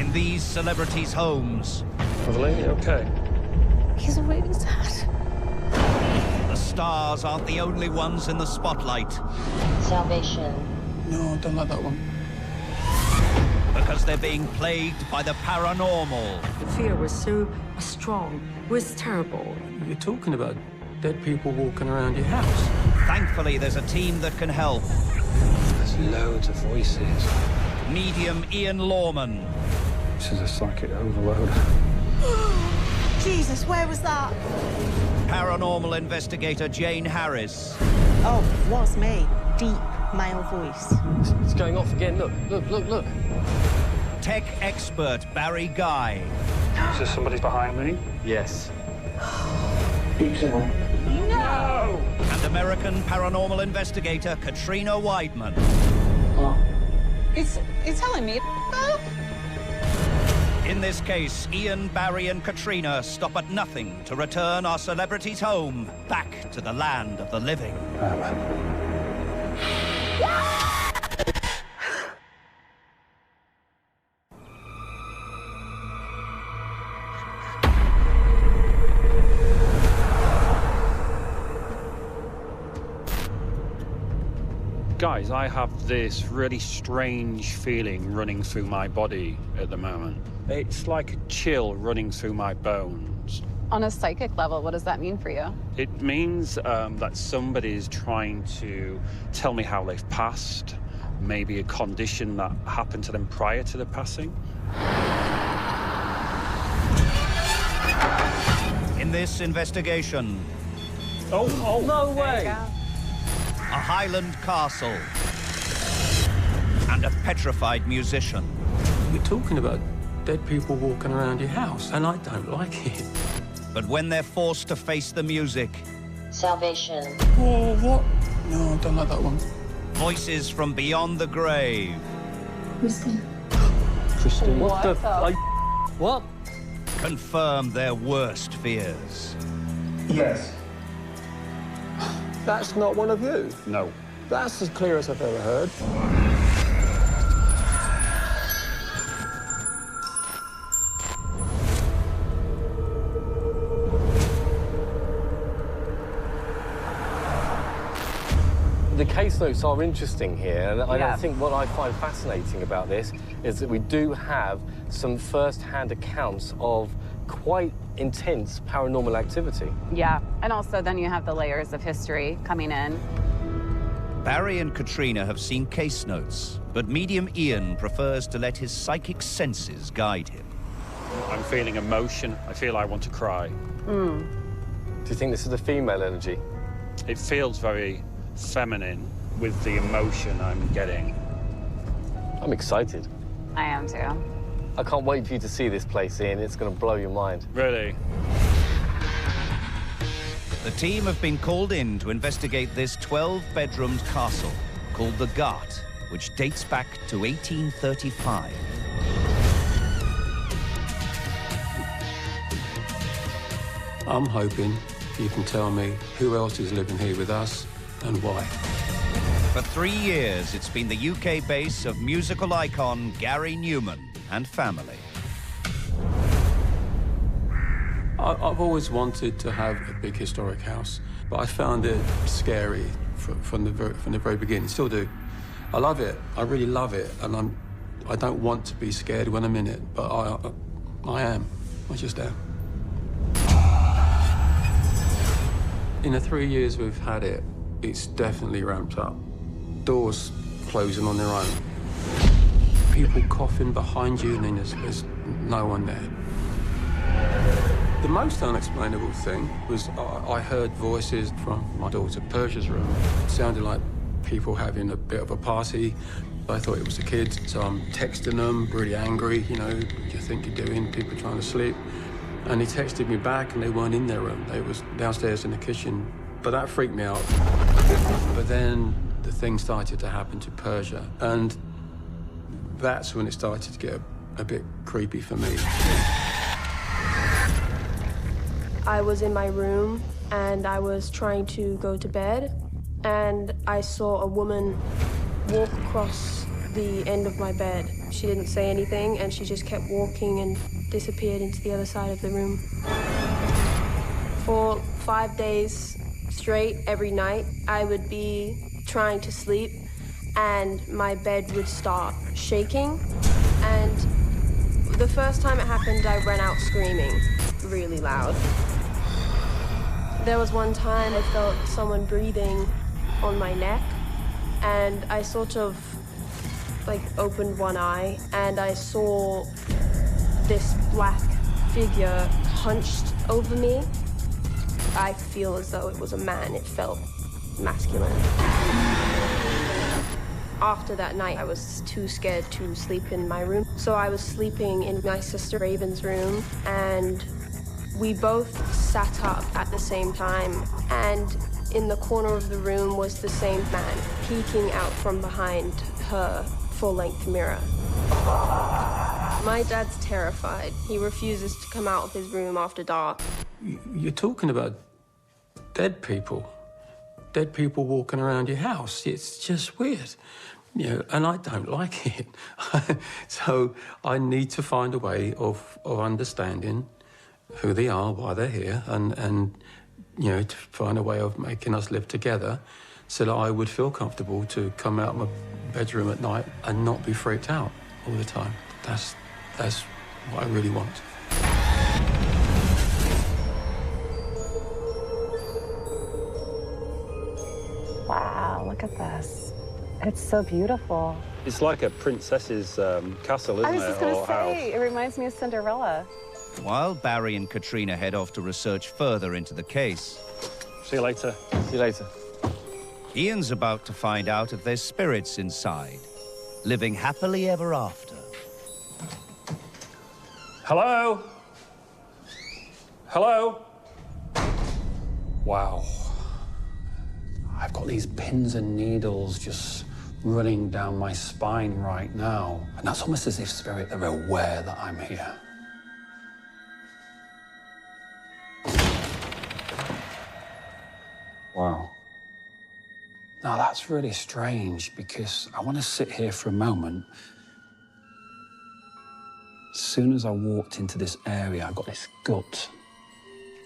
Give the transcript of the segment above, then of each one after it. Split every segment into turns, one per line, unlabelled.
in these celebrities' homes.
Lovely, okay.
He's really sad.
The stars aren't the only ones in the spotlight.
Salvation.
No, I don't like that one.
Because they're being plagued by the paranormal.
The fear was so strong, was terrible.
You're talking about dead people walking around your house.
Thankfully, there's a team that can help.
There's loads of voices.
Medium Ian Lawman.
This is a psychic overload.
Jesus, where was that?
Paranormal investigator Jane Harris.
Oh, was me. Deep male voice.
It's going off again. Look, look, look, look.
Tech expert Barry Guy.
Is there somebody behind me?
Yes.
No!
And American paranormal investigator Katrina Weidman.
It's telling me up.
In this case, Ian, Barry and Katrina stop at nothing to return our celebrities home back to the land of the living.
Guys, I have this really strange feeling running through my body at the moment. It's like a chill running through my bones.
On a psychic level, what does that mean for you?
It means that somebody's trying to tell me how they've passed, maybe a condition that happened to them prior to the passing.
In this investigation,
Oh, no way!
a Highland castle and a petrified musician.
You're talking about dead people walking around your house, and I don't like it.
But when they're forced to face the music,
Salvation.
Oh, what? No, I don't like that one.
voices from beyond the grave
Christine.
What the What?
confirm their worst fears.
Yes. That's not one of you.
No.
That's as clear as I've ever heard.
The case notes are interesting here, and I think what I find fascinating about this is that we do have some first-hand accounts of quite intense paranormal activity.
Yeah, and also then you have the layers of history coming in.
Barry and Katrina have seen case notes, but medium Ian prefers to let his psychic senses guide him.
I'm feeling emotion. I feel I want to cry.
Do you think this is a female energy?
It feels very feminine with the emotion I'm getting.
I'm excited.
I am too.
I can't wait for you to see this place, Ian. It's going to blow your mind.
Really?
The team have been called in to investigate this 12-bedroomed castle called the Gart, which dates back to 1835.
I'm hoping you can tell me who else is living here with us and why.
For 3 years, it's been the UK base of musical icon Gary Newman and family.
I've always wanted to have a big historic house, but I found it scary from the very beginning. Still do. I love it. I really love it, and I don't want to be scared when I'm in it, but I am. I just am. In the 3 years we've had it, it's definitely ramped up. Doors closing on their own. People coughing behind you, and then there's no one there. The most unexplainable thing was I heard voices from my daughter Persia's room. It sounded like people having a bit of a party. I thought it was the kids, so I'm texting them, really angry, you know, what do you think you're doing? People trying to sleep. And they texted me back, and they weren't in their room. They was downstairs in the kitchen. But that freaked me out. But then the thing started to happen to Persia, and that's when it started to get a bit creepy for me.
I was in my room, and I was trying to go to bed, and I saw a woman walk across the end of my bed. She didn't say anything, and she just kept walking and disappeared into the other side of the room. For 5 days straight, every night, I would be trying to sleep, and my bed would start shaking. And the first time it happened, I ran out screaming really loud. There was one time I felt someone breathing on my neck, and I sort of like opened one eye, and I saw this black figure hunched over me. I feel as though it was a man. It felt masculine. After that night, I was too scared to sleep in my room. So I was sleeping in my sister Raven's room, and we both sat up at the same time. And in the corner of the room was the same man peeking out from behind her full-length mirror. My dad's terrified. He refuses to come out of his room after dark.
You're talking about dead people walking around your house. It's just weird, you know, and I don't like it. So I need to find a way of understanding who they are, why they're here, and you know, to find a way of making us live together so that I would feel comfortable to come out of my bedroom at night and not be freaked out all the time. That's what I really want.
Wow, look at this. It's so beautiful.
It's like a princess's castle, isn't it?
I was just going
or
to say,
house.
it reminds me of Cinderella.
While Barry and Katrina head off to research further into the case,
See you later.
See you later.
Ian's about to find out if there's spirits inside, living happily ever after.
Hello? Hello? Wow. I've got these pins and needles just running down my spine right now. And that's almost as if spirit are aware that I'm here. Wow. Now that's really strange because I want to sit here for a moment. As soon as I walked into this area, I got this gut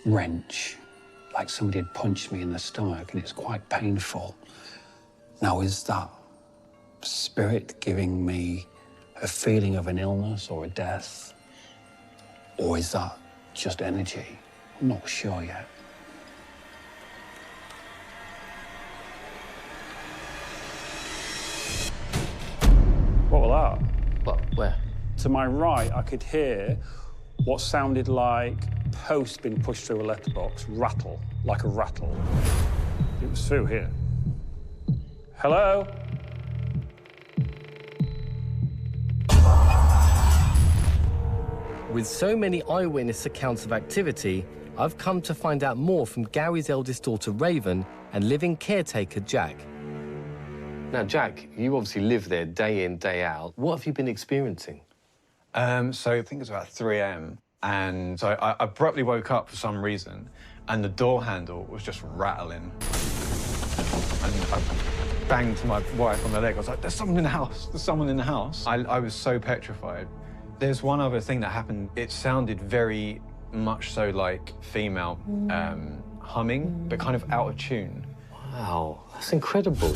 wrench, like somebody had punched me in the stomach, and it's quite painful. Now, is that spirit giving me a feeling of an illness or a death? Or is that just energy? I'm not sure yet. What was that?
What? Where?
To my right, I could hear what sounded like post being pushed through a letterbox rattle, like a rattle. It was through here. Hello?
With so many eyewitness accounts of activity, I've come to find out more from Gary's eldest daughter, Raven, and living caretaker, Jack. Now, Jack, you obviously live there day in, day out. What have you been experiencing?
So I think it was about 3 a.m. And so I abruptly woke up for some reason, and the door handle was just rattling. And I banged my wife on the leg. I was like, there's someone in the house. There's someone in the house. I was so petrified. There's one other thing that happened. It sounded very much so like female humming, but kind of out of tune.
Wow, that's incredible.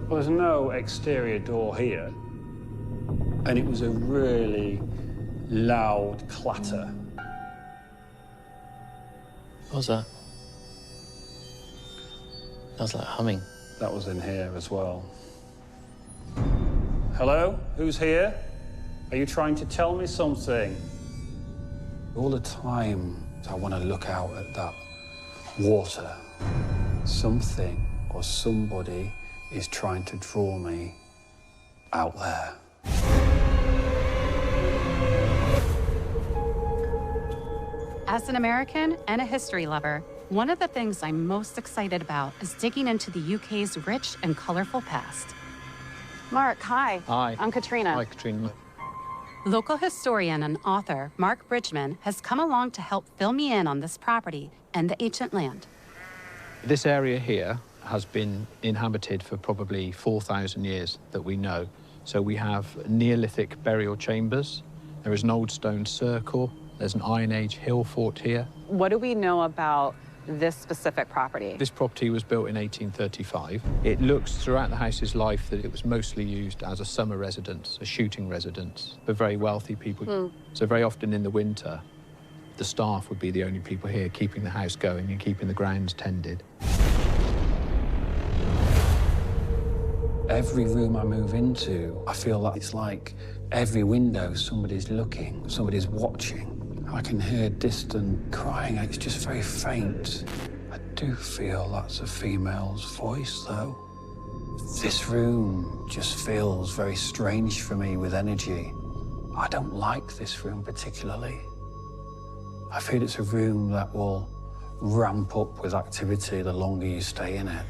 Well, there's no exterior door here, and it was a really loud clatter.
What was that? That was like humming.
That was in here as well. Hello? Who's here? Are you trying to tell me something?
All the time I want to look out at that water. Something or somebody is trying to draw me out there.
As an American and a history lover, one of the things I'm most excited about is digging into the UK's rich and colorful past. Mark, hi.
Hi.
I'm Katrina.
Hi, Katrina.
Local historian and author Mark Bridgman has come along to help fill me in on this property and the ancient land.
This area here has been inhabited for probably 4,000 years that we know. So we have Neolithic burial chambers, there is an old stone circle, there's an Iron Age hill fort here.
What do we know about this specific property?
This property was built in 1835. It looks throughout the house's life that it was mostly used as a summer residence, a shooting residence for very wealthy people. So very often in the winter, the staff would be the only people here keeping the house going and keeping the grounds tended. Every room I move into, I feel that it's like every window somebody's looking, somebody's watching. I can hear distant crying, it's just very faint. I do feel that's a female's voice, though. This room just feels very strange for me with energy. I don't like this room particularly. I feel it's a room that will ramp up with activity the longer you stay in it.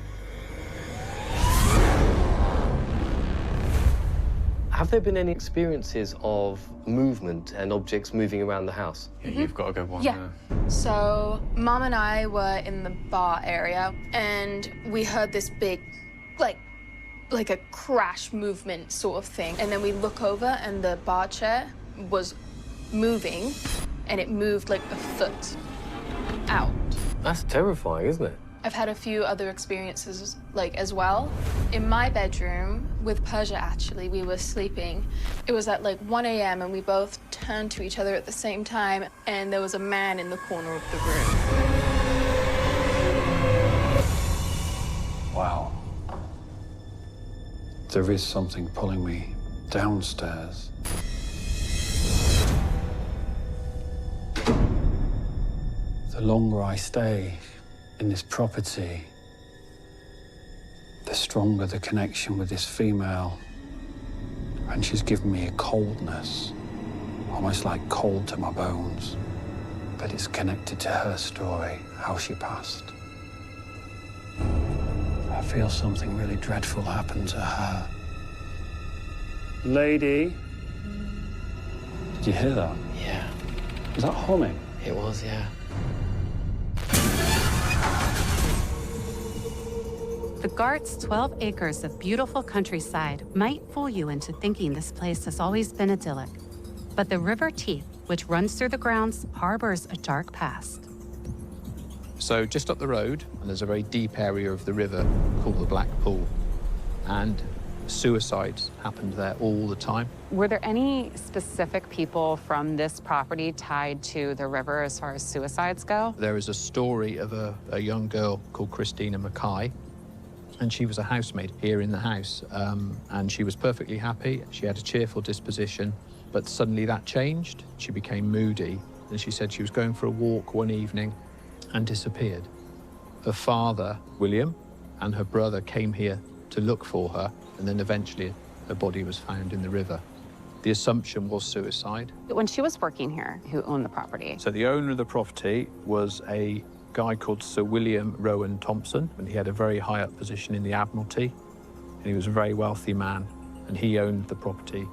Have there been any experiences of movement and objects moving around the house?
Yeah, you've got a good one.
Yeah. So Mom and I were in the bar area, and we heard this big, like a crash movement sort of thing. And then we look over, and the bar chair was moving, and it moved like a foot out.
That's terrifying, isn't it?
I've had a few other experiences as well. In my bedroom with Persia, actually, we were sleeping. It was at like 1 a.m. and we both turned to each other at the same time, and there was a man in the corner of the room.
Wow. There is something pulling me downstairs. The longer I stay in this property, the stronger the connection with this female. And she's given me a coldness, almost like cold to my bones. But it's connected to her story, how she passed. I feel something really dreadful happened to her. Lady, did you hear that?
Yeah.
Was that humming?
It was, yeah.
The Gart's 12 acres of beautiful countryside might fool you into thinking this place has always been idyllic. But the River Teith, which runs through the grounds, harbors a dark past.
So just up the road, and there's a very deep area of the river called the Black Pool. And suicides happened there all the time.
Were there any specific people from this property tied to the river as far as suicides go?
There is a story of a young girl called Christina Mackay, and she was a housemaid here in the house, and she was perfectly happy. She had a cheerful disposition, but suddenly that changed. She became moody, and she said she was going for a walk one evening and disappeared. Her father, William, and her brother came here to look for her, and then eventually her body was found in the river. The assumption was suicide.
When she was working here, who owned the property?
So the owner of the property was a guy called Sir William Rowan Thompson, and he had a very high up position in the Admiralty, and he was a very wealthy man, and he owned the property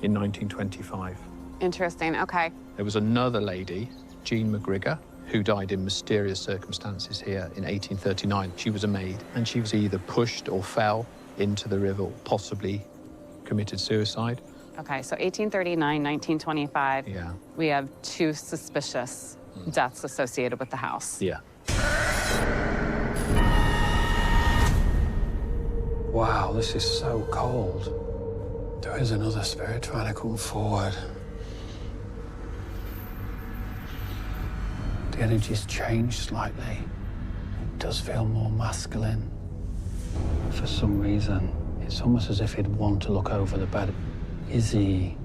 in 1925.
Interesting, okay.
There was another lady, Jean McGrigor, who died in mysterious circumstances here in 1839. She was a maid, and she was either pushed or fell into the river, or possibly committed suicide.
Okay, so 1839, 1925.
Yeah.
We have two suspicious deaths associated with the house.
Yeah. Wow, this is so cold. There is another spirit trying to come forward. The energy's changed slightly. It does feel more masculine. For some reason, it's almost as if he'd want to look over the bed. Is he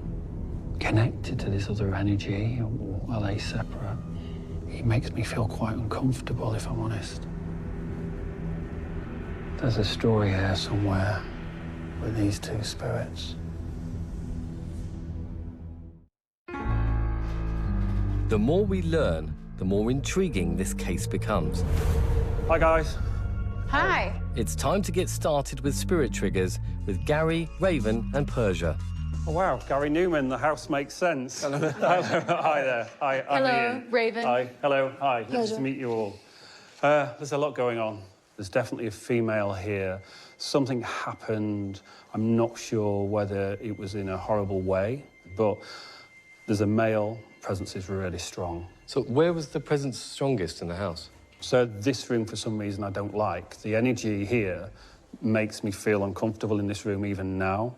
connected to this other energy, or are they separate? He makes me feel quite uncomfortable, if I'm honest. There's a story here somewhere with these two spirits.
The more we learn, the more intriguing this case becomes.
Hi, guys.
Hi.
It's time to get started with Spirit Triggers with Gary, Raven, and Persia.
Oh, wow, Gary Newman, the house makes sense. Hello. Hi there. Hi, I'm
Hello,
Ian.
Raven.
Hi. Hello. Hi. Nice
Pleasure.
to meet you all. There's a lot going on. There's definitely a female here. Something happened. I'm not sure whether it was in a horrible way, but there's a male presence is really strong.
So where was the presence strongest in the house?
So this room, for some reason, I don't like. The energy here makes me feel uncomfortable in this room even now.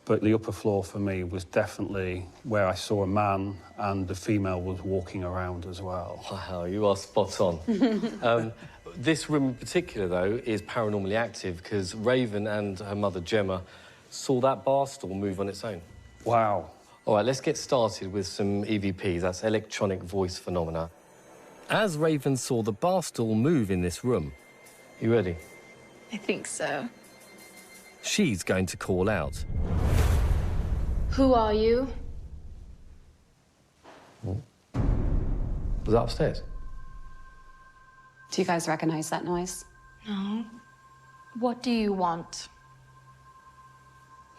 But the upper floor for me was definitely where I saw a man and the female was walking around as well.
Wow, you are spot on. This room in particular, though, is paranormally active because Raven and her mother, Gemma, saw that bar stool move on its own.
Wow.
All right, let's get started with some EVPs. That's electronic voice phenomena. As Raven saw the bar stool move in this room, you ready?
I think so.
She's going to call out.
Who are you?
Was that upstairs?
Do you guys recognize that noise?
No. What do you want?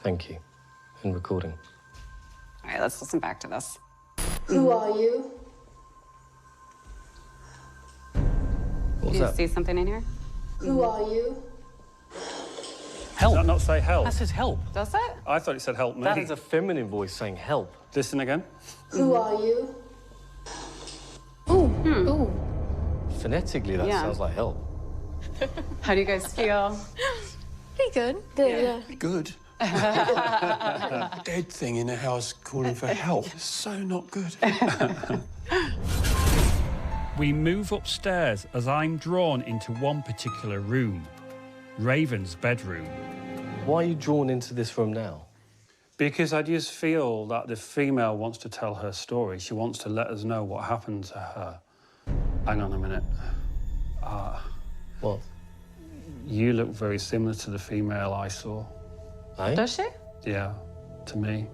Thank you. And recording.
All right, let's listen back to this.
Who are you?
What was
Do you
that?
see something in here?
Who are you?
Help. Does that not say help?
That says help.
Does it?
I thought it said help me.
That is a feminine voice saying help.
Listen again.
Who are you?
Ooh.
Phonetically, that
Yeah.
sounds like help.
How do you guys feel?
Pretty good.
Yeah.
Good.
A dead thing in the house calling for help. So not good.
We move upstairs as I'm drawn into one particular room, Raven's bedroom.
Why are you drawn into this room now?
Because I just feel that the female wants to tell her story. She wants to let us know what happened to her. Hang on a minute.
What?
You look very similar to the female I saw.
Eh?
Does she?
Yeah, to me.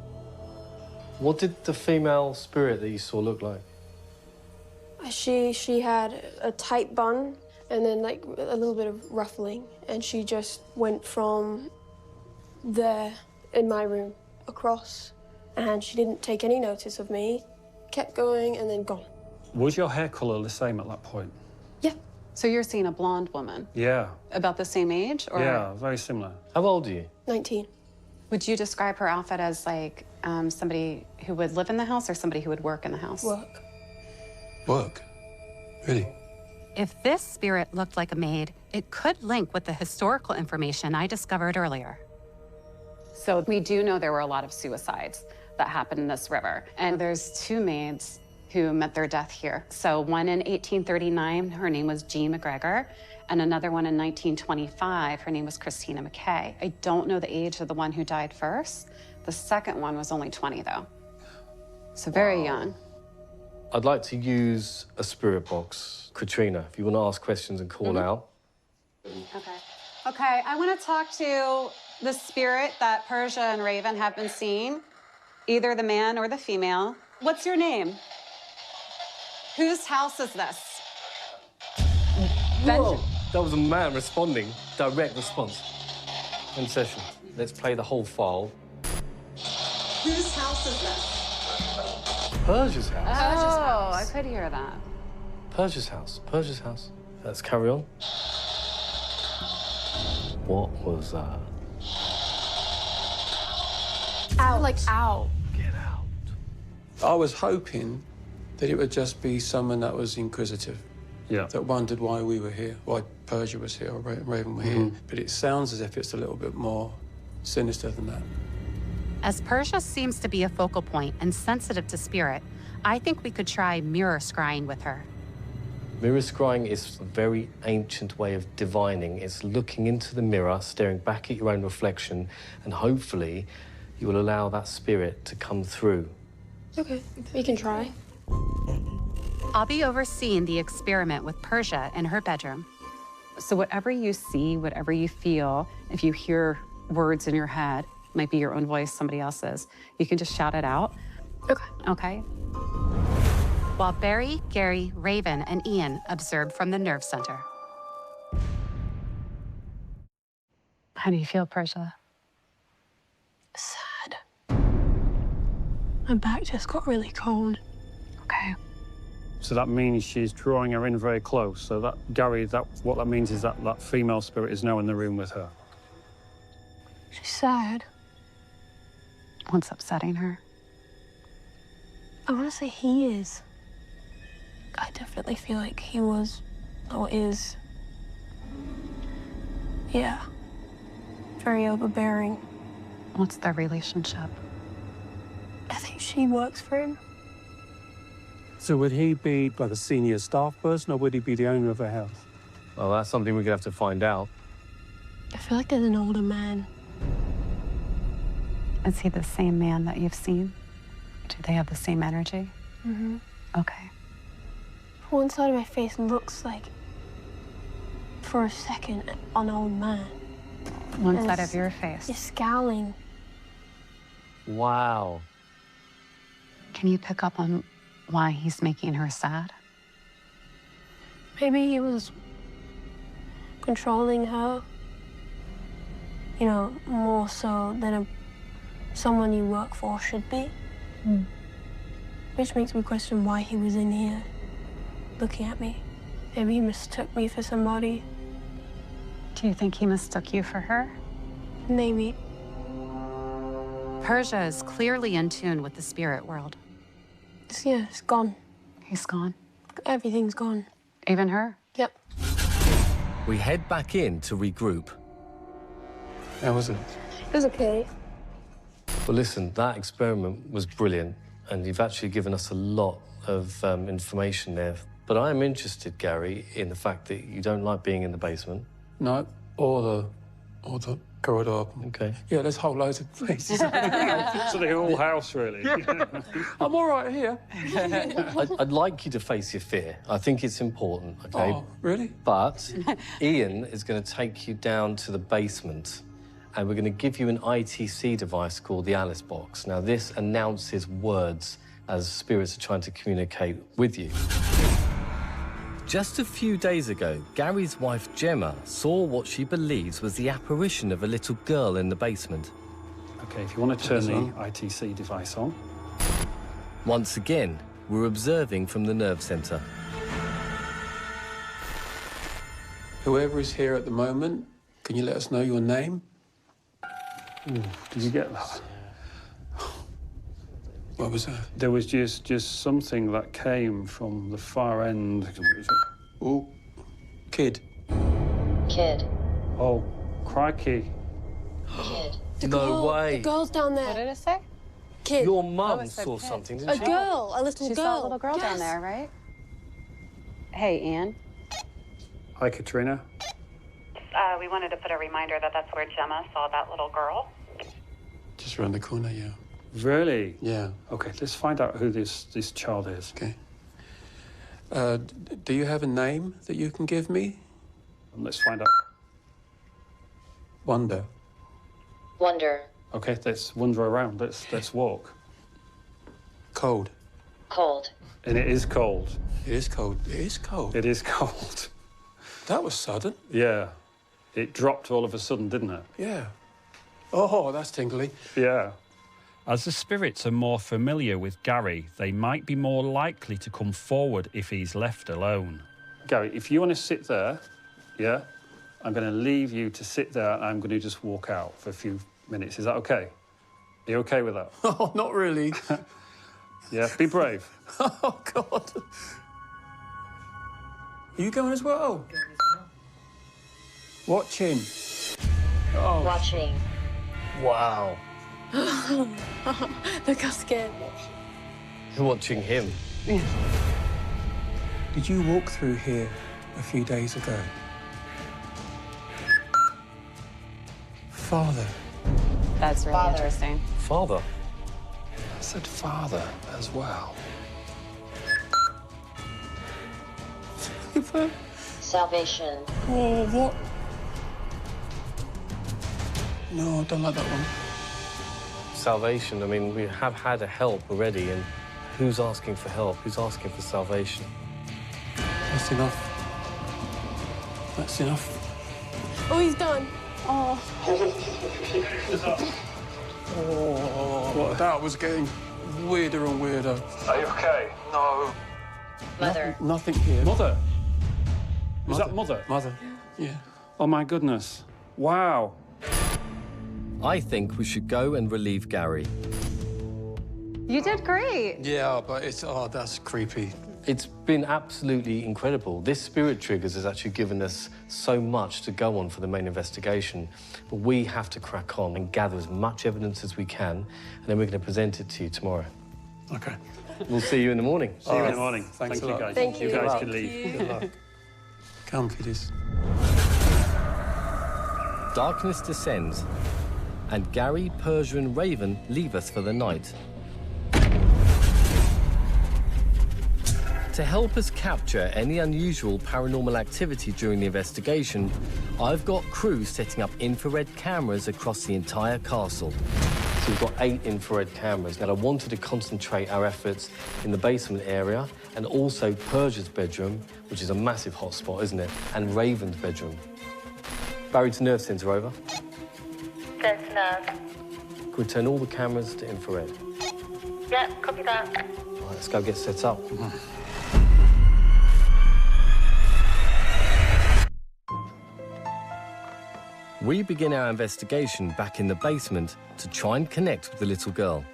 What did the female spirit that you saw look like?
She had a tight bun and then like a little bit of ruffling, and she just went from there in my room across, and she didn't take any notice of me, kept going and then gone.
Was your hair colour the same at that point?
Yeah.
So you're seeing a blonde woman?
Yeah.
About the same age? Or...
Yeah, very similar.
How old are you?
19.
Would you describe her outfit as like somebody who would live in the house or somebody who would work in the house?
Work.
Work? Really?
If this spirit looked like a maid, it could link with the historical information I discovered earlier. So we do know there were a lot of suicides that happened in this river. And there's 2 maids who met their death here. So one in 1839, her name was Jean McGregor, and another one in 1925, her name was Christina McKay. I don't know the age of the one who died first. The second one was only 20, though. So very young.
I'd like to use a spirit box. Katrina, if you want to ask questions and call out.
Okay, I want to talk to the spirit that Persia and Raven have been seeing, either the man or the female. What's your name? Whose house is this?
Whoa, that was a man responding. Direct response. In session. Let's play the whole file.
Whose house is this?
Persia's house.
Oh, I could hear that.
Persia's house. Persia's house. Let's carry on. What was that?
Out.
Like out.
Get out.
I was hoping that it would just be someone that was inquisitive.
Yeah.
That wondered why we were here, why Persia was here or Raven were here. But it sounds as if it's a little bit more sinister than that.
As Persia seems to be a focal point and sensitive to spirit, I think we could try mirror scrying with her.
Mirror scrying is a very ancient way of divining. It's looking into the mirror, staring back at your own reflection, and hopefully you will allow that spirit to come through.
Okay, we can try.
I'll be overseeing the experiment with Persia in her bedroom. So whatever you see, whatever you feel, if you hear words in your head, might be your own voice, somebody else's, you can just shout it out.
Okay.
Okay? While Barry, Gary, Raven, and Ian observed from the nerve center. How do you feel, Persia?
Sad.
My back just got really cold.
Okay.
So that means she's drawing her in very close. So that, Gary, what that means is that that female spirit is now in the room with her.
She's sad.
What's upsetting her?
I want to say he is. I definitely feel like he was, or is, yeah, very overbearing.
What's their relationship?
I think she works for him.
So would he be like a senior staff person, or would he be the owner of a house?
Well, that's something we're going to have to find out.
I feel like there's an older man.
Is he the same man that you've seen? Do they have the same energy?
Mm-hmm.
Okay.
One side of my face looks like, for a second, an old man.
One
And
side of your face.
He's scowling.
Wow.
Can you pick up on why he's making her sad?
Maybe he was controlling her, you know, more so than someone you work for should be. Which makes me question why he was in here looking at me. Maybe he mistook me for somebody.
Do you think he mistook you for her?
Maybe.
Persia is clearly in tune with the spirit world.
Yeah, it's gone.
He's gone?
Everything's gone.
Even her?
Yep.
We head back in to regroup.
How was it?
It was okay.
Well, listen, that experiment was brilliant, and you've actually given us a lot of information there. But I am interested, Gary, in the fact that you don't like being in the basement.
No, or the corridor.
Okay.
Yeah, there's whole loads of places.
So the whole house, really.
I'm all right here.
I'd like you to face your fear. I think it's important, okay?
Oh, really?
But Ian is going to take you down to the basement, and we're going to give you an ITC device called the Alice Box. Now, this announces words as spirits are trying to communicate with you. Just a few days ago, Gary's wife Gemma saw what she believes was the apparition of a little girl in the basement.
Okay, if you want to turn the ITC device on.
Once again, we're observing from the nerve centre.
Whoever is here at the moment, can you let us know your name? Ooh, did you get that? What was that? There was just something that came from the far end. Oh, kid.
Kid.
Oh, crikey.
Kid.
No way.
The girl's down there.
What did it say?
Kid.
Your mum saw something, didn't
A
she?
girl, a little
She
girl.
saw a little girl
Yes.
down there, right? Hey, Ian.
Hi, Katrina.
We wanted to put a reminder that that's where Gemma saw that little girl.
Just around the corner, yeah. Really? Yeah. Okay, let's find out who this child is. Okay. Do you have a name that you can give me? Let's find out. Wonder.
Wonder.
Okay, let's wander around. Let's walk. Cold.
Cold.
And it is cold. It is cold. It is cold. It is cold. That was sudden. Yeah. It dropped all of a sudden, didn't it? Yeah. Oh, that's tingly. Yeah.
As the spirits are more familiar with Gary, they might be more likely to come forward if he's left alone.
Gary, if you want to sit there, yeah, I'm going to leave you to sit there and I'm going to just walk out for a few minutes. Is that okay? Are you okay with that? Oh, not really. Yeah, be brave. Oh, God. Are you going as well? Watching. Oh.
Watching.
Wow.
Look how scared.
You're watching him.
Did you walk through here a few days ago? Father.
That's really interesting.
Father?
I said father as well.
Salvation.
Oh, what? No, I don't like that one.
Salvation, I mean, we have had a help already, and who's asking for help? Who's asking for salvation?
That's enough. That's enough.
Oh, he's done.
Oh. Oh, that was getting
weirder and weirder.
Are you okay?
No.
Mother.
Nothing here.
Mother? Is that Mother?
Mother, yeah.
Oh, my goodness. Wow.
I think we should go and relieve Gary.
You did great.
Yeah, but it's, oh, that's creepy.
It's been absolutely incredible. This Spirit Triggers has actually given us so much to go on for the main investigation, but we have to crack on and gather as much evidence as we can, and then we're going to present it to you tomorrow.
Okay.
We'll see you in the morning.
See you in the morning.
Thanks a
you,
lot.
guys.
Thank you.
You guys
Thank
can leave.
Good luck. Come, kiddies.
Darkness descends, and Gary, Persia, and Raven leave us for the night. To help us capture any unusual paranormal activity during the investigation, I've got crews setting up infrared cameras across the entire castle. So we've got 8 infrared cameras. Now, I wanted to concentrate our efforts in the basement area and also Persia's bedroom, which is a massive hotspot, isn't it? And Raven's bedroom. Barry to nerve centre, over.
Sense nerve.
Can we turn all the cameras to infrared?
Yeah, copy that.
All right, let's go get set up. We begin our investigation back in the basement to try and connect with the little girl.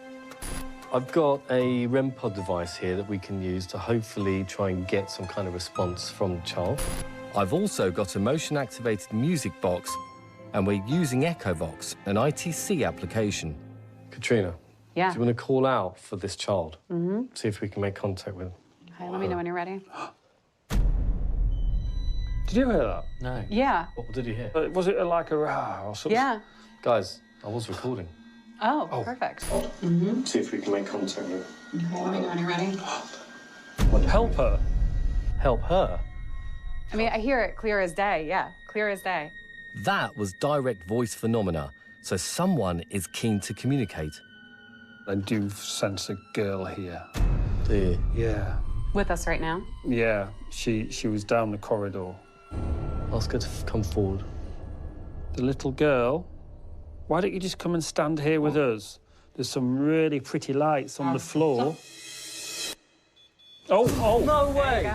I've got a REM pod device here that we can use to hopefully try and get some kind of response from the child. I've also got a motion-activated music box, and we're using EchoVox, an ITC application. Katrina,
Yeah.
do you want to call out for this child?
Mm-hmm.
See if we can make contact with him.
Okay, let me know when you're ready.
Did you hear that?
No.
Yeah.
What did you hear?
Was it like a rah or something?
Yeah.
Guys, I was recording.
Oh, perfect. Mm-hmm.
See if we can make contact with him.
Okay, let me know when you're ready.
Help her?
Help her?
I mean, I hear it clear as day. Yeah, clear as day.
That was direct voice phenomena, so someone is keen to communicate.
I do sense a girl here.
Do you?
Yeah.
With us right now?
Yeah, she was down the corridor.
Ask her to come forward.
The little girl? Why don't you just come and stand here with us? There's some really pretty lights on the floor. Oh!
No way!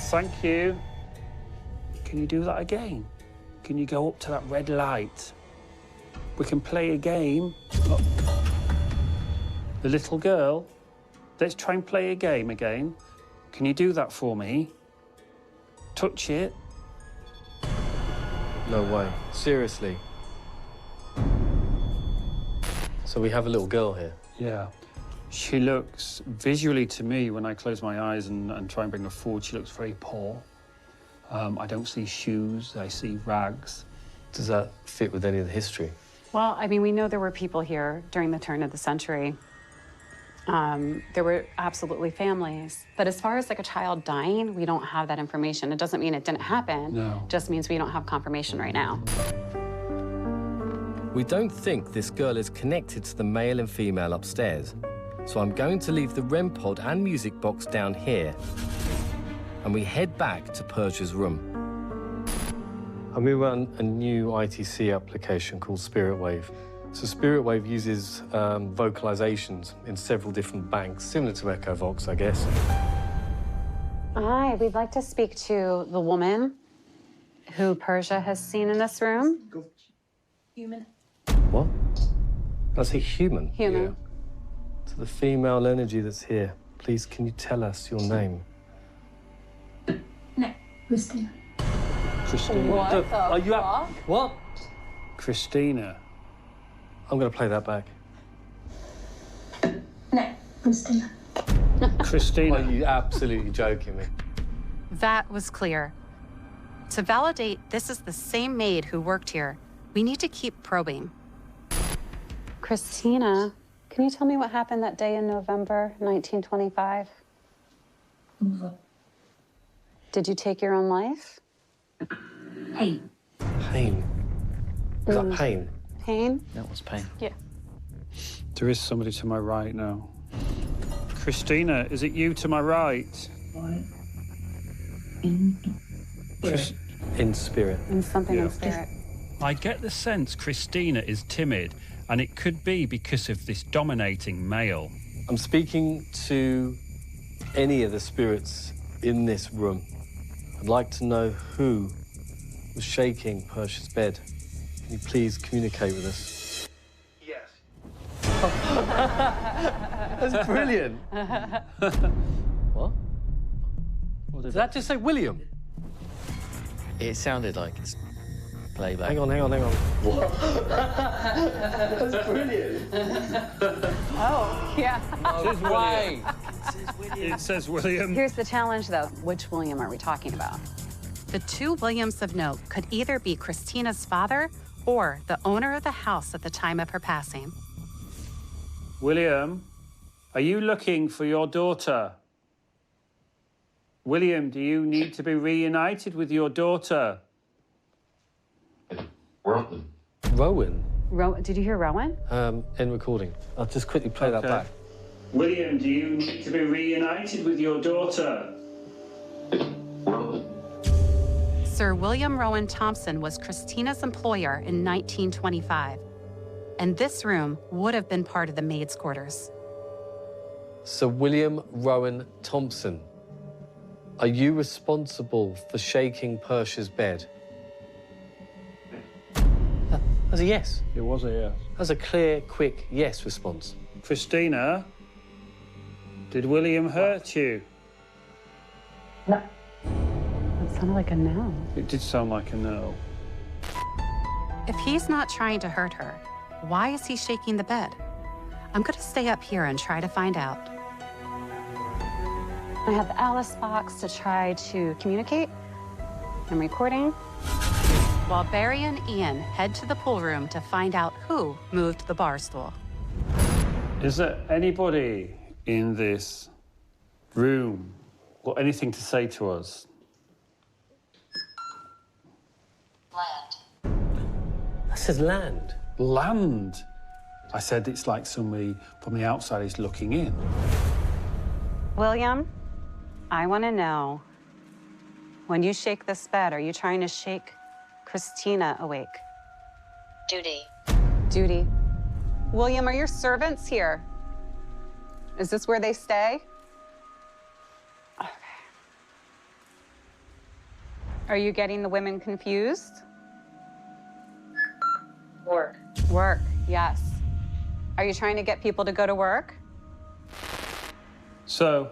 Thank you. Can you do that again? Can you go up to that red light? We can play a game. Oh. The little girl. Let's try and play a game again. Can you do that for me? Touch it.
No way. Seriously. So we have a little girl here?
Yeah. She looks, visually to me, when I close my eyes and try and bring her forward, she looks very poor. I don't see shoes, I see rags.
Does that fit with any of the history?
Well, I mean, we know there were people here during the turn of the century. There were absolutely families. But as far as like a child dying, we don't have that information. It doesn't mean it didn't happen.
No.
It just means we don't have confirmation right now.
We don't think this girl is connected to the male and female upstairs. So I'm going to leave the REM pod and music box down here. And we head back to Persia's room. And we run a new ITC application called Spirit Wave. So Spirit Wave uses vocalizations in several different banks, similar to EchoVox, I guess.
Hi, we'd like to speak to the woman who Persia has seen in this room.
Human.
What? That's a human?
Human.
Yeah. To the female energy that's here, please, can you tell us your name?
No, Christina.
Christina.
What the
Are you
fuck?
What?
Christina.
I'm going to play that back.
No, Christina.
Christina.
Are you absolutely joking me?
That was clear. To validate this is the same maid who worked here, we need to keep probing.
Christina, can you tell me what happened that day in November 1925? Did you take your own life?
Pain.
Pain. Is that pain?
Pain?
That was pain.
Yeah.
There is somebody to my right now. Christina, is it you to my right?
In spirit.
And something
Yeah.
in spirit.
I get the sense Christina is timid And it could be because of this dominating male.
I'm speaking to any of the spirits in this room. I'd like to know who was shaking Persh's bed. Can you please communicate with us?
Yes.
That's brilliant. What? Did that just say William?
It sounded like it's playback.
Hang on.
What?
That's brilliant.
Oh, yeah.
No way.
It says William.
Here's the challenge, though. Which William are we talking about?
The two Williams of note could either be Christina's father or the owner of the house at the time of her passing.
William, are you looking for your daughter? William, do you need to be reunited with your daughter?
Rowan?
Did you hear Rowan?
End recording. I'll just quickly play that back.
William, do you need to be reunited with your daughter?
Sir William Rowan Thompson was Christina's employer in 1925, and this room would have been part of the maids' quarters.
Sir William Rowan Thompson, are you responsible for shaking Persh's bed? That's a yes.
It was a yes.
That's a clear, quick yes response.
Christina, did William hurt you?
No. It sounded like a no.
It did sound like a no.
If he's not trying to hurt her, why is he shaking the bed? I'm going to stay up here and try to find out.
I have the Alice box to try to communicate. I'm recording.
While Barry and Ian head to the pool room to find out who moved the bar stool.
Is there anybody in this room got anything to say to us?
Land.
That says land.
Land? I said it's like somebody from the outside is looking in.
William, I want to know, when you shake this bed, are you trying to shake Christina awake?
Duty.
Duty. William, are your servants here? Is this where they stay? Okay. Are you getting the women confused?
Work.
Work, yes. Are you trying to get people to go to work?
So,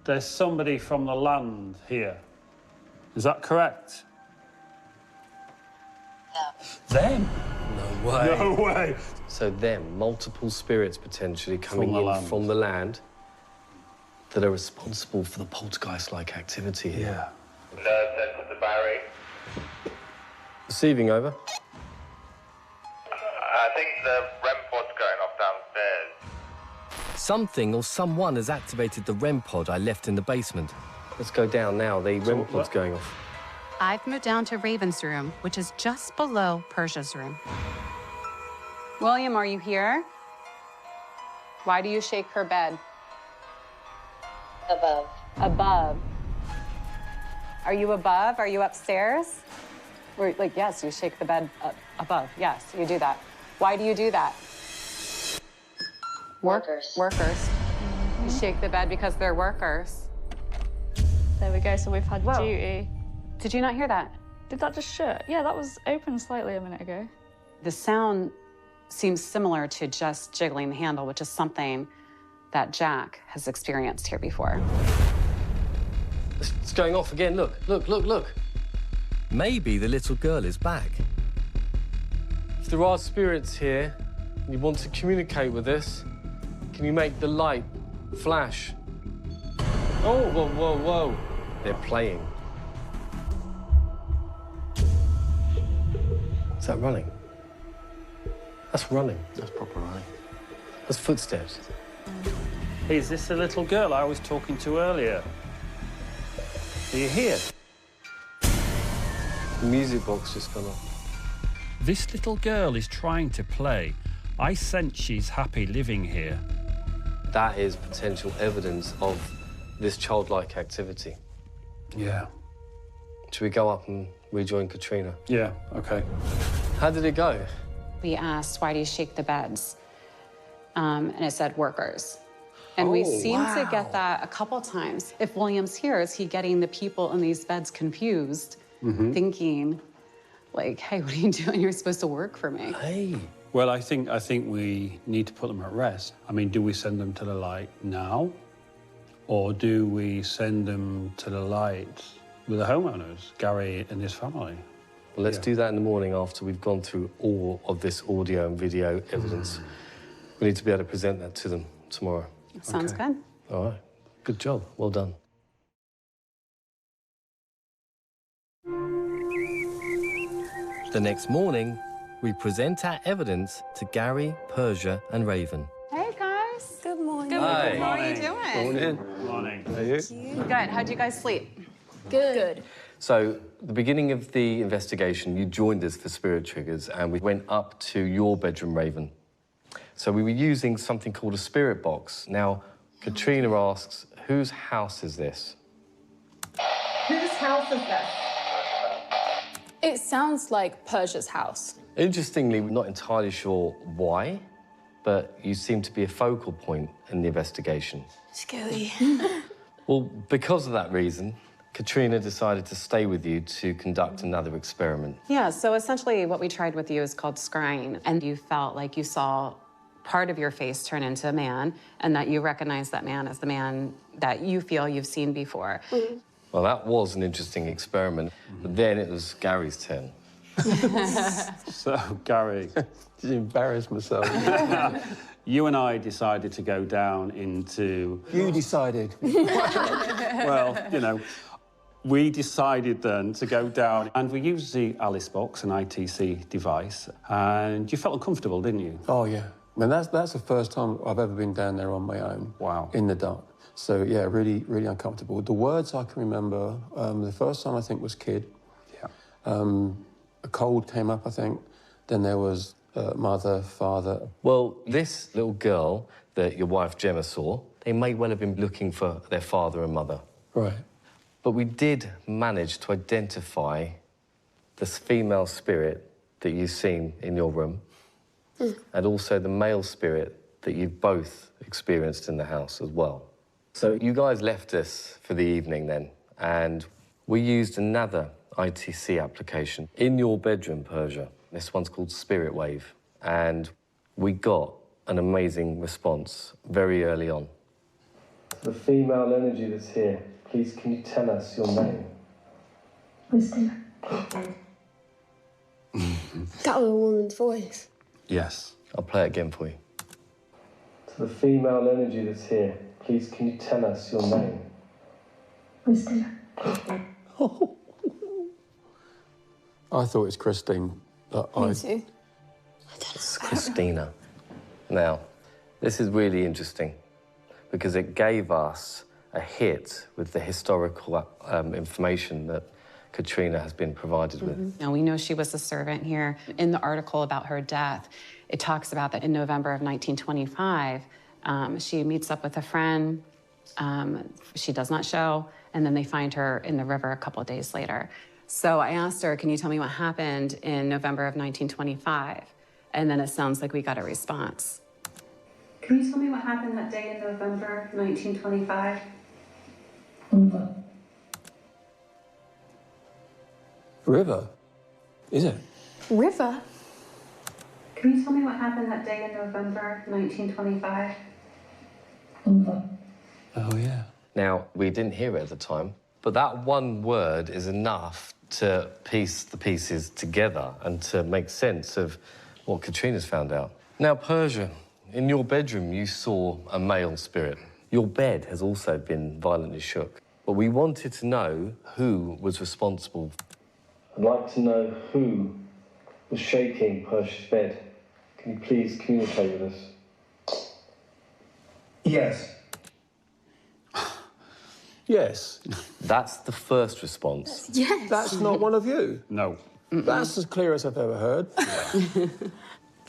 there's somebody from the land here. Is that correct? Them?
No way.
No way.
So them, multiple spirits potentially coming
From the
in
land.
from the land that are responsible for the poltergeist-like activity here.
Yeah.
Nerve center to Barry.
Receiving over.
I think the REM pod's going off downstairs.
Something or someone has activated the REM pod I left in the basement. Let's go down now. The REM pod's going off.
I've moved down to Raven's room, which is just below Persia's room.
William, are you here? Why do you shake her bed?
Above.
Above. Are you above? Are you upstairs? Or, like, yes, you shake the bed up above. Yes, you do that. Why do you do that?
Workers.
Workers. You shake the bed because they're workers.
There we go, so we've had duty.
Did you not hear that?
Did that just shut? Yeah, that was open slightly a minute ago.
The sound seems similar to just jiggling the handle, which is something that Jack has experienced here before.
It's going off again. Look, look, look, look. Maybe the little girl is back. If there are spirits here and you want to communicate with us, can you make the light flash? Oh, whoa, whoa, whoa. They're playing. Is that running? That's running.
That's proper running.
That's footsteps.
Hey, is this the little girl I was talking to earlier? Are you here?
The music box just gone off.
This little girl is trying to play. I sense she's happy living here.
That is potential evidence of this childlike activity.
Yeah.
Should we go up and rejoin Katrina?
Yeah, okay.
How did it go?
We asked, why do you shake the beds? And it said workers. And we seem to get that a couple times. If William's here, is he getting the people in these beds confused, thinking, like, hey, what are you doing? You're supposed to work for me.
Hey.
Well, I think we need to put them at rest. I mean, do we send them to the light now? Or do we send them to the light with the homeowners, Gary and his family?
Well, let's do that in the morning after we've gone through all of this audio and video evidence. We need to be able to present that to them tomorrow.
Sounds good.
All right. Good job. Well done. The next morning, we present our evidence to Gary, Persia, and Raven.
Hey, guys.
Good morning.
Good
Hi.
morning. How are you doing?
Good morning.
How are you?
Good. How'd you guys sleep?
Good.
So, the beginning of the investigation, you joined us for Spirit Triggers, and we went up to your bedroom, Raven. So we were using something called a spirit box. Now, Katrina asks, whose house is this?
Whose house is this?
It sounds like Persia's house.
Interestingly, we're not entirely sure why, but you seem to be a focal point in the investigation.
Scary.
Well, because of that reason, Katrina decided to stay with you to conduct another experiment.
Yeah, so essentially what we tried with you is called scrying, and you felt like you saw part of your face turn into a man, and that you recognize that man as the man that you feel you've seen before.
Well, that was an interesting experiment, but then it was Gary's turn.
So, Gary.
Just embarrass myself.
You and I decided to go down into...
You decided.
Well, you know, we decided then to go down and we used the Alice box, an ITC device, and you felt uncomfortable, didn't you?
Oh, yeah. I mean, that's the first time I've ever been down there on my own.
Wow.
In the dark. So, yeah, really, really uncomfortable. The words I can remember, the first time I think was kid.
Yeah.
A cold came up, I think. Then there was mother, father.
Well, this little girl that your wife Gemma saw, they may well have been looking for their father and mother.
Right.
But we did manage to identify this female spirit that you've seen in your room, and also the male spirit that you've both experienced in the house as well. So you guys left us for the evening then, and we used another ITC application in your bedroom, Persia. This one's called Spirit Wave, and we got an amazing response very early on. The female energy that's here, please can you tell us your name?
Christina.
That was a woman's voice.
Yes.
I'll play it again for you. To the female energy that's here, please can you tell us your name?
Christina.
I thought it was Christine.
Me too.
It's Christina. Now, this is really interesting because it gave us a hit with the historical information that Katrina has been provided with.
Now, we know she was a servant here. In the article about her death, it talks about that in November of 1925, she meets up with a friend. She does not show, and then they find her in the river a couple of days later. So I asked her, can you tell me what happened in November of 1925? And then it sounds like we got a response. Can you tell me what happened that day in November 1925?
River? Is it?
River?
Can you tell me what happened that day in November 1925?
Oh, yeah.
Now, we didn't hear it at the time, but that one word is enough to piece the pieces together and to make sense of what Katrina's found out. Now, Persia, in your bedroom, you saw a male spirit. Your bed has also been violently shook. But we wanted to know who was responsible. I'd like to know who was shaking Persia's bed. Can you please communicate with us?
Yes. Yes.
That's the first response.
Yes.
That's not one of you?
No.
That's as clear as I've ever heard.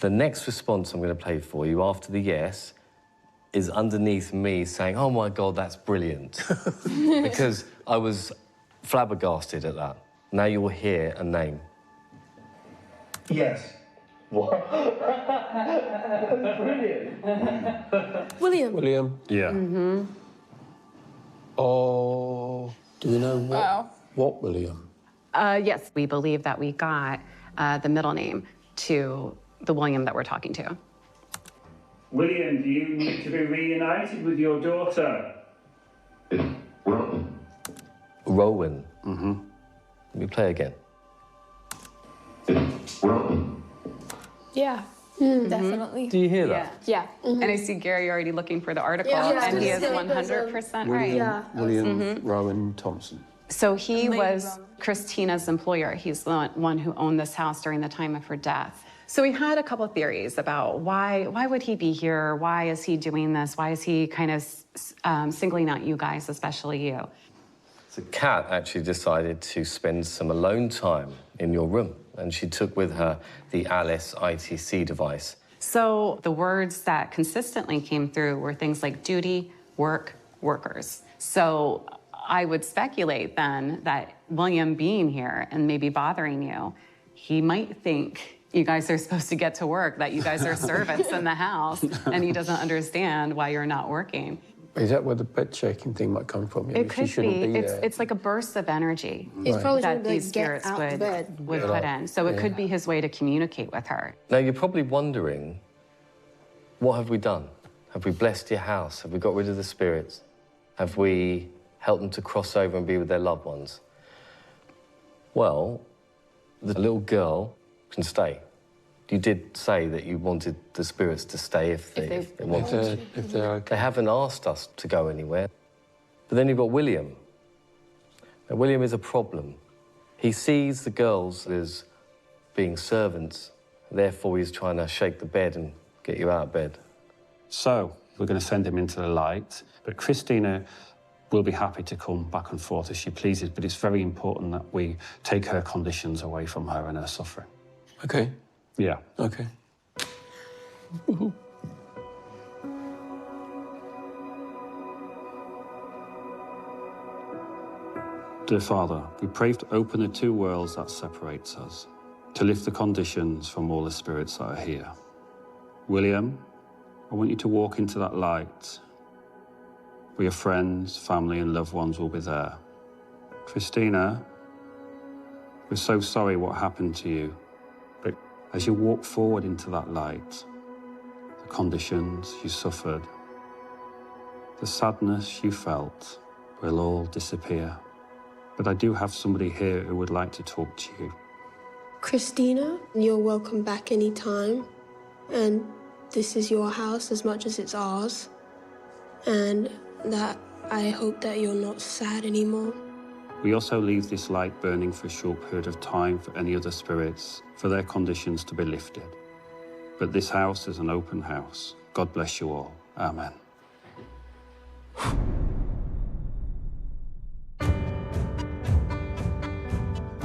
The next response I'm going to play for you after the yes is underneath me saying, oh my God, that's brilliant. Because I was flabbergasted at that. Now you'll hear a name.
Yes.
What? That's brilliant.
William.
William?
Yeah.
Mm-hmm.
Oh, do we know what William?
Yes, we believe that we got the middle name to the William that we're talking to.
William, do you need to be reunited with your daughter?
Rowan.
Mm-hmm.
Let me play again.
Yeah,
Mm-hmm.
definitely.
Do you hear that?
Yeah.
And I see Gary already looking for the article,
Yeah,
and he is
yeah.
100% right.
William Rowan Thompson.
So he was Christina's employer. He's the one who owned this house during the time of her death. So we had a couple of theories about why would he be here? Why is he doing this? Why is he kind of singling out you guys, especially you?
So Kat actually decided to spend some alone time in your room, and she took with her the Alice ITC device.
So the words that consistently came through were things like duty, work, workers. So I would speculate then that William being here and maybe bothering you, he might think you guys are supposed to get to work, that you guys are servants in the house, and he doesn't understand why you're not working.
Is that where the bed shaking thing might come from?
It could be. It's like a burst of energy that these spirits would put in. So it could be his way to communicate with her.
Now, you're probably wondering, what have we done? Have we blessed your house? Have we got rid of the spirits? Have we helped them to cross over and be with their loved ones? Well, the little girl can stay. You did say that you wanted the spirits to stay if they wanted to.
If they're okay.
They haven't asked us to go anywhere. But then you've got William. Now, William is a problem. He sees the girls as being servants, therefore he's trying to shake the bed and get you out of bed.
So we're going to send him into the light, but Christina will be happy to come back and forth as she pleases, but it's very important that we take her conditions away from her and her suffering.
Okay.
Yeah.
Okay.
Dear Father, we pray to open the two worlds that separates us, to lift the conditions from all the spirits that are here. William, I want you to walk into that light where your friends, family and loved ones will be there. Christina, we're so sorry what happened to you, but as you walk forward into that light, the conditions you suffered, the sadness you felt will all disappear. But I do have somebody here who would like to talk to you.
Christina, you're welcome back anytime. And this is your house as much as it's ours. And that I hope that you're not sad anymore.
We also leave this light burning for a short period of time for any other spirits, for their conditions to be lifted. But this house is an open house. God bless you all. Amen.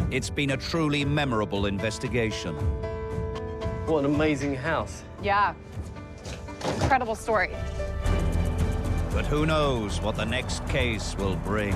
It's been a truly memorable investigation.
What an amazing house.
Yeah. Incredible story.
But who knows what the next case will bring?